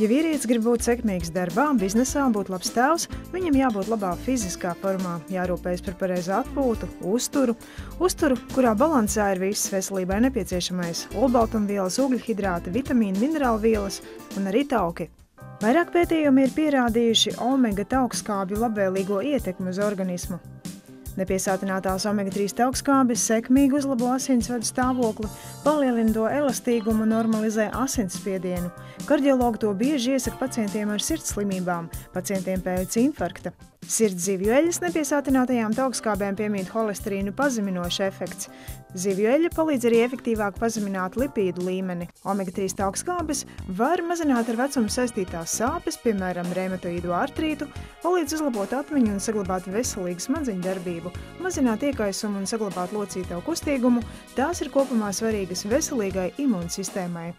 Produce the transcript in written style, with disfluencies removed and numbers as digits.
Ja vīrietis grib būt sekmīgs darbā, biznesā un būt labs tēvs, viņam jābūt labā fiziskā formā, jārūpējas par pareizu atpūtu, uzturu, kurā balansā ir viss veselībai nepieciešamais – olbaltumvielas, ugļhidrāti, vitamīni, minerālvielas un arī tauki. Vairāk pētījumi ir pierādījuši omega taukskābju labvēlīgo ietekmi uz organismu. Nepiesātinātās omega-3 taukskābes sekmīgi uzlabo asinsvadu stāvokli, palielina to elastīgumu un normalizē asinsspiedienu. Kardiologi to bieži iesaka pacientiem ar sirdsslimībām, pacientiem pēc infarkta. Sirds-zivju eļas nepiesātinātajām taukskābēm piemīt holesterīnu pazeminošs efekts. Zivju eļa palīdz arī efektīvāk pazemināt lipīdu līmeni. Omega-3 taukskābes var mazināt ar vecumu saistītās sāpes, piemēram, reumatoīdu artrītu, palīdz uzlabot atmiņu un saglabāt veselīgu smadzeņu darbību, mazināt iekaisumu un saglabāt locītavu kustīgumu. Tās ir kopumā svarīgas veselīgai imūnsistēmai.